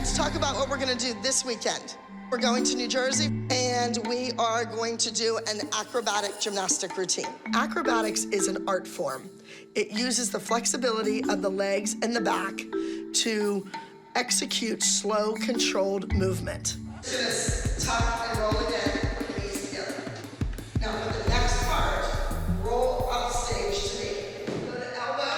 let's talk about what we're gonna do this weekend. We're going to New Jersey, and we are going to do an acrobatic gymnastic routine. Acrobatics is an art form. It uses the flexibility of the legs and the back to execute slow, controlled movement. Just tuck and roll again, put the knees together. Now for the next part, roll up stage to me. Go to elbow,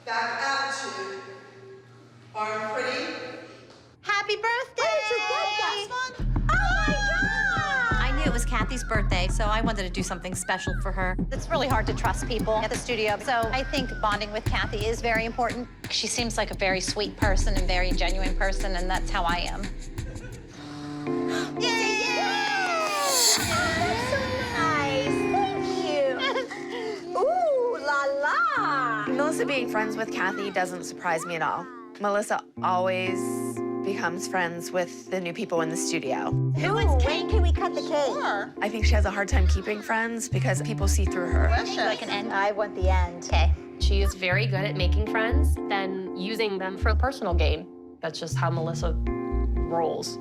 back attitude, arm pretty. Happy birthday! When did you get that? Oh my God! I knew it was Kathy's birthday, so I wanted to do something special for her. It's really hard to trust people at the studio, so I think bonding with Kathy is very important. She seems like a very sweet person and very genuine person, and that's how I am. Yay! That's so nice. Thank you. Ooh, la la. Melissa being friends with Kathy doesn't surprise me at all. Melissa always becomes friends with the new people in the studio. When can we cut the cake? Sure. I think she has a hard time keeping friends because people see through her. Like an end. I want the end. Okay. She is very good at making friends, then using them for personal gain. That's just how Melissa rolls.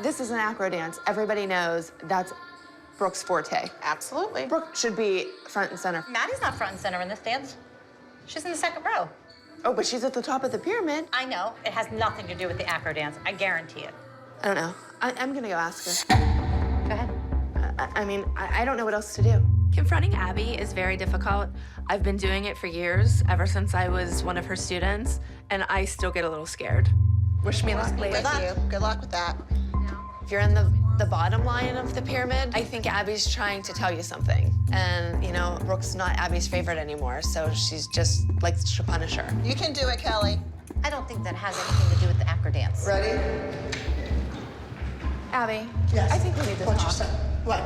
This is an acro dance. Everybody knows that's Brooke's forte. Absolutely. Brooke should be front and center. Maddie's not front and center in this dance. She's in the second row. Oh, but she's at the top of the pyramid. I know. It has nothing to do with the acro dance. I guarantee it. I don't know. I'm gonna go ask her. Go ahead. I don't know what else to do. Confronting Abby is very difficult. I've been doing it for years, ever since I was one of her students, and I still get a little scared. Wish me luck later. Good luck. Good luck with that. If you're in the bottom line of the pyramid, I think Abby's trying to tell you something. And, you know, Brooke's not Abby's favorite anymore, so she's just likes to punish her. You can do it, Kelly. I don't think that has anything to do with the acro dance. Ready? Abby, Yes. I think we need to Watch talk. yourself. What?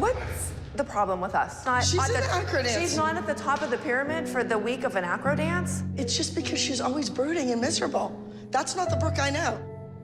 What's the problem with us? She's at in the, acro dance. She's not at the top of the pyramid for the week of an acro dance? It's just because she's always brooding and miserable. That's not the Brooke I know.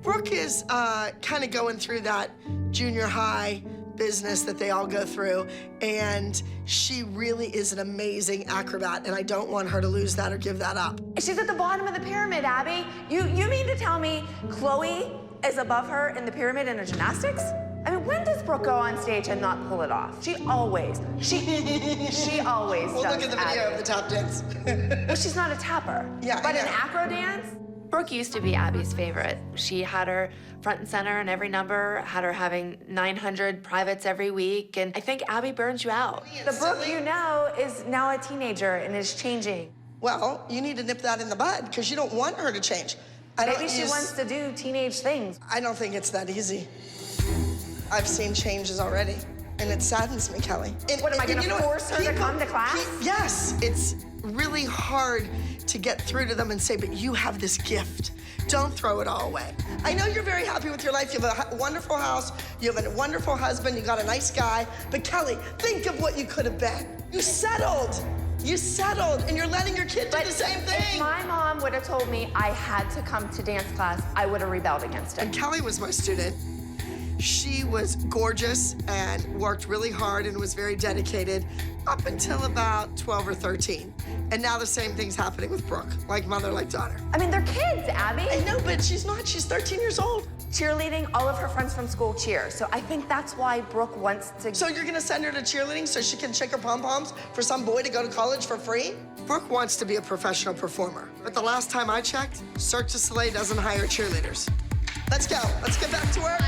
Brooke is kind of going through that junior high business that they all go through, and she really is an amazing acrobat, and I don't want her to lose that or give that up. She's at the bottom of the pyramid, Abby. You mean to tell me Chloe is above her in the pyramid in gymnastics? I mean, when does Brooke go on stage and not pull it off? She always Well, does. look at the video Abby. of the tap dance. Well, she's not a tapper. Yeah, But I an know. acro dance? Brooke used to be Abby's favorite. She had her front and center in every number, had her having 900 privates every week, and I think Abby burns you out. The Brooke you know is now a teenager and is changing. Well, you need to nip that in the bud, because you don't want her to change. Maybe she wants to do teenage things. I don't think it's that easy. I've seen changes already, and it saddens me, Kelly. What, am I gonna you know what? force her to come to class? Yes, it's really hard to get through to them and say, but you have this gift. Don't throw it all away. I know you're very happy with your life. You have a wonderful house. You have a wonderful husband. You got a nice guy. But Kelly, think of what you could have been. You settled. You settled, and you're letting your kid do the same If thing. my mom would have told me I had to come to dance class, I would have rebelled against it. And Kelly was my student. She was gorgeous and worked really hard and was very dedicated up until about 12 or 13. And now the same thing's happening with Brooke, like mother, like daughter. I mean, they're kids, Abby. I know, but she's not. She's 13 years old. Cheerleading, all of her friends from school cheer. So I think that's why Brooke wants to. So you're gonna send her to cheerleading so she can shake her pom-poms for some boy to go to college for free? Brooke wants to be a professional performer. But the last time I checked, Cirque du Soleil doesn't hire cheerleaders. Let's go. Let's get back to work.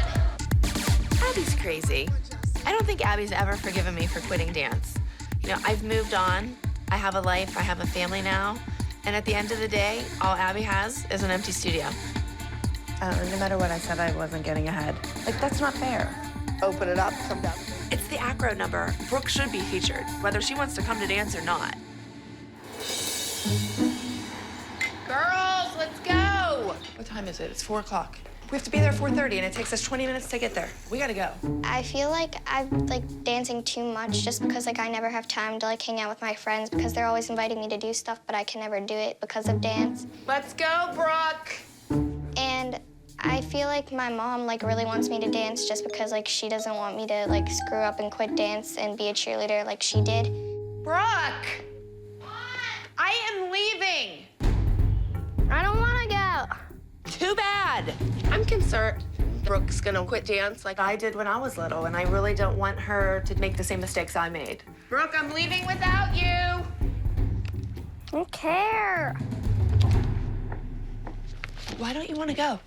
Abby's crazy. I don't think Abby's ever forgiven me for quitting dance. You know, I've moved on. I have a life, I have a family now. And at the end of the day, all Abby has is an empty studio. No matter what I said, I wasn't getting ahead. Like, that's not fair. Open it up, come down. It's the acro number. Brooke should be featured, whether she wants to come to dance or not. Girls, let's go. What time is it? It's 4 o'clock. We have to be there at 4:30, and it takes us 20 minutes to get there. We gotta go. I feel like I'm dancing too much just because I never have time to hang out with my friends because they're always inviting me to do stuff, but I can never do it because of dance. Let's go, Brooke. And I feel like my mom like really wants me to dance just because like she doesn't want me to like screw up and quit dance and be a cheerleader like she did. Brooke! I am leaving. I don't want to go. Too bad. I'm concerned Brooke's gonna quit dance like I did when I was little, and I really don't want her to make the same mistakes I made. Brooke, I'm leaving without you. I don't care. Why don't you want to go?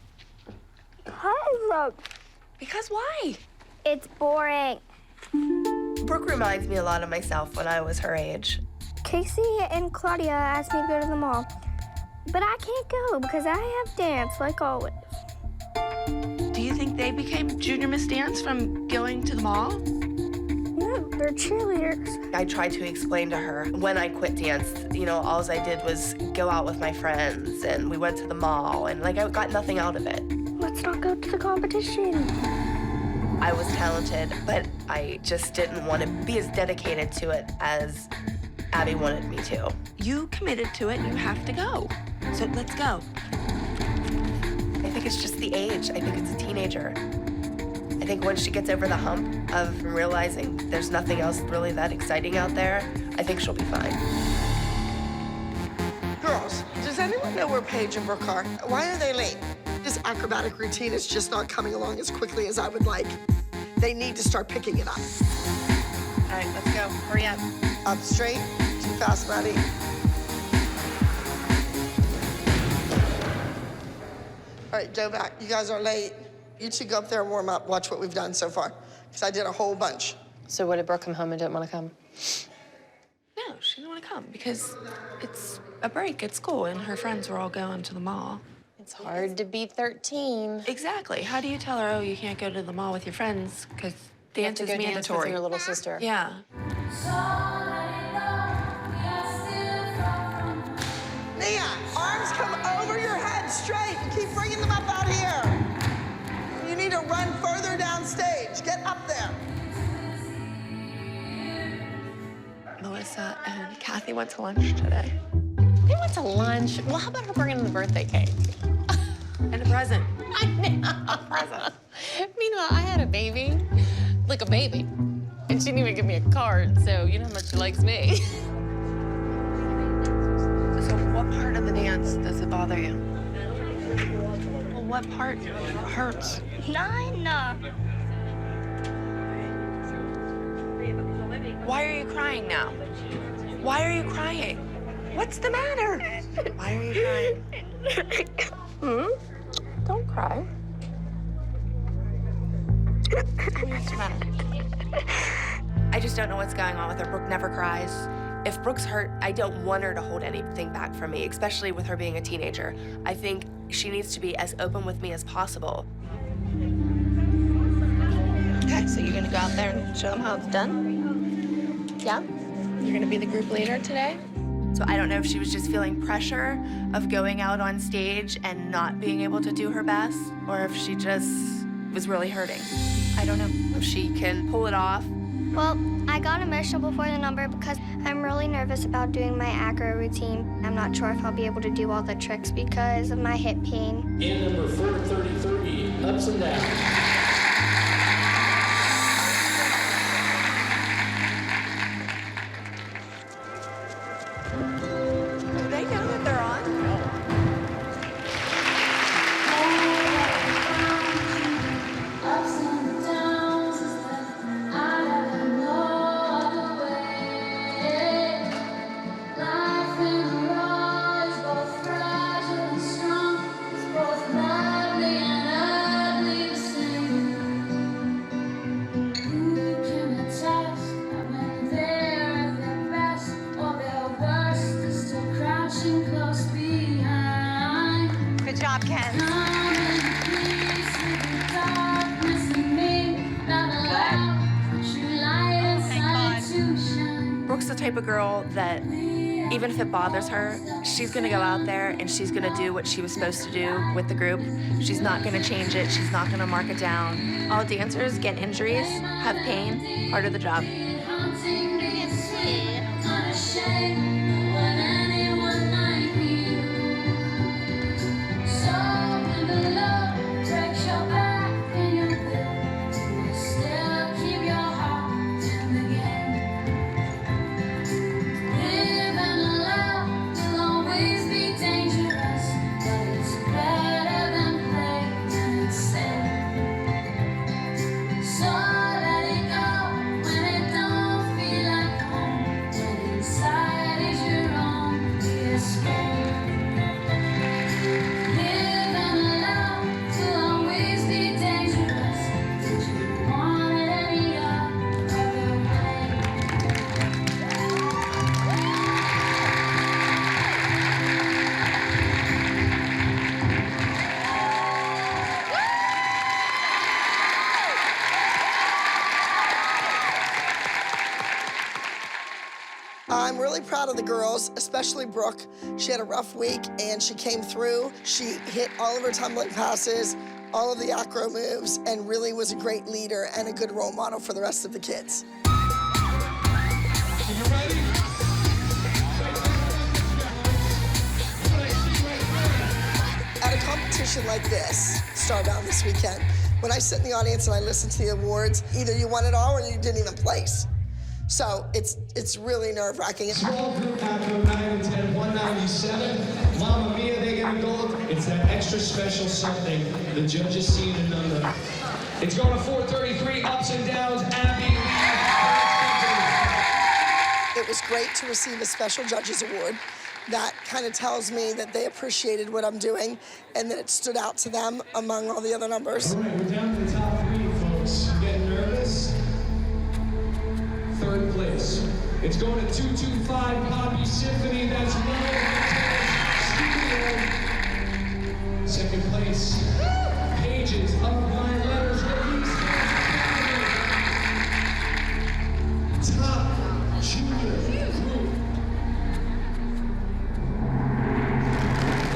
Because why? It's boring. Brooke reminds me a lot of myself when I was her age. Casey and Claudia asked me to go to the mall, but I can't go because I have dance like always. Do you think they became Junior Miss Dance from going to the mall? No, they're cheerleaders. I tried to explain to her when I quit dance, you know, all I did was go out with my friends and we went to the mall and like I got nothing out of it. Let's not go to the competition. I was talented, but I just didn't want to be as dedicated to it as Abby wanted me to. You committed to it, you have to go. So let's go. I think it's just the age. I think it's a teenager. I think once she gets over the hump of realizing there's nothing else really that exciting out there, I think she'll be fine. Girls, does anyone know where Paige and Brooke are? Why are they late? This acrobatic routine is just not coming along as quickly as I would like. They need to start picking it up. All right, let's go. Hurry up. Up straight, too fast, Maddie. All right, go back. You guys are late. You two go up there and warm up. Watch what we've done so far, because I did a whole bunch. So what, did Brooke come home and didn't want to come? No, she didn't want to come because it's a break at school and her friends were all going to the mall. It's hard to be 13. Exactly. How do you tell her, oh, you can't go to the mall with your friends because dance is Dance with mandatory? your little sister. Yeah. Nia, arms come over your head straight and keep bringing them up out here. You need to run further down stage. Get up there. Melissa and Kathy went to lunch today. They went to lunch. Well, how about her bringing the birthday cake? And a present. I know. Meanwhile, I had a baby, like a baby. And she didn't even give me a card, so you know how much she likes me. So what part of the dance does it bother you? Well, what part hurts? Nine. Why are you crying now? Why are you crying? What's the matter? Why are you crying? Don't cry. What's the matter? I just don't know what's going on with her. Brooke never cries. If Brooke's hurt, I don't want her to hold anything back from me, especially with her being a teenager. I think she needs to be as open with me as possible. Okay, so you're gonna go out there and show them how it's done? Yeah? You're gonna be the group leader today? So I don't know if she was just feeling pressure of going out on stage and not being able to do her best, or if she just was really hurting. I don't know if she can pull it off. Well, I got emotional before the number because I'm really nervous about doing my acro routine. I'm not sure if I'll be able to do all the tricks because of my hip pain. In number 433, ups and downs. Do they know that they're on? Good job, Ken. Brooke's the type of girl that even if it bothers her, she's gonna go out there and she's gonna do what she was supposed to do with the group. She's not gonna change it, she's not gonna mark it down. All dancers get injuries, have pain, part of the job. I'm really proud of the girls, especially Brooke. She had a rough week and she came through. She hit all of her tumbling passes, all of the acro moves, and really was a great leader and a good role model for the rest of the kids. At a competition like this, Starbound this weekend, when I sit in the audience and I listen to the awards, either you won it all or you didn't even place. So it's really nerve-wracking. Small group acro 9 and 10, 197. Mamma Mia, they get a gold. It's that extra special something the judges see in a number. It's going to 433, ups and downs, Abby. It was great to receive a special judges award. That kind of tells me that they appreciated what I'm doing and that it stood out to them among all the other numbers. All right, we're down to the top 3, folks. You getting nervous? 3rd place. It's going to 225 Poppy Symphony. That's Studio. 2nd place. Pages of my letters released. Top junior group.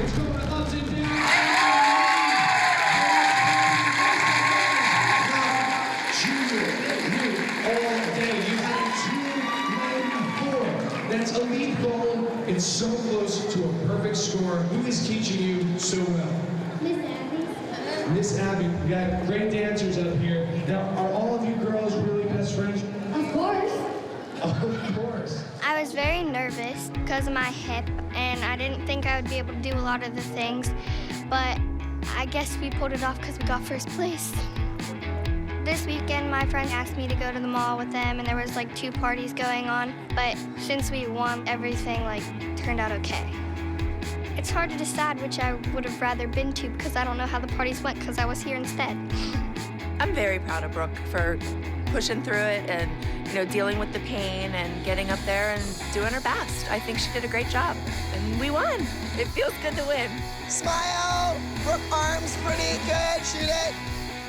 It's going to ups and downs. That's elite gold. It's so close to a perfect score. Who is teaching you so well? Miss Abby. Miss Abby. We got great dancers up here. Now, are all of you girls really best friends? Of course. Of course. I was very nervous because of my hip, and I didn't think I would be able to do a lot of the things, but I guess we pulled it off because we got 1st place. This weekend, my friend asked me to go to the mall with them, and there was like 2 parties going on, but since we won, everything turned out okay. It's hard to decide which I would have rather been to because I don't know how the parties went because I was here instead. I'm very proud of Brooke for pushing through it and, dealing with the pain and getting up there and doing her best. I think she did a great job, and we won. It feels good to win. Smile, Brooke arms pretty good, shoot it.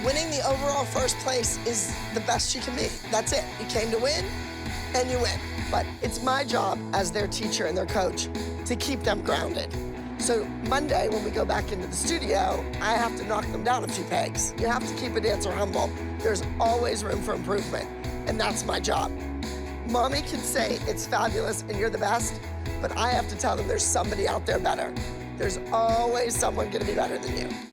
Winning the overall 1st place is the best you can be. That's it. You came to win, and you win. But it's my job as their teacher and their coach to keep them grounded. So Monday, when we go back into the studio, I have to knock them down a few pegs. You have to keep a dancer humble. There's always room for improvement, and that's my job. Mommy can say it's fabulous and you're the best, but I have to tell them there's somebody out there better. There's always someone gonna be better than you.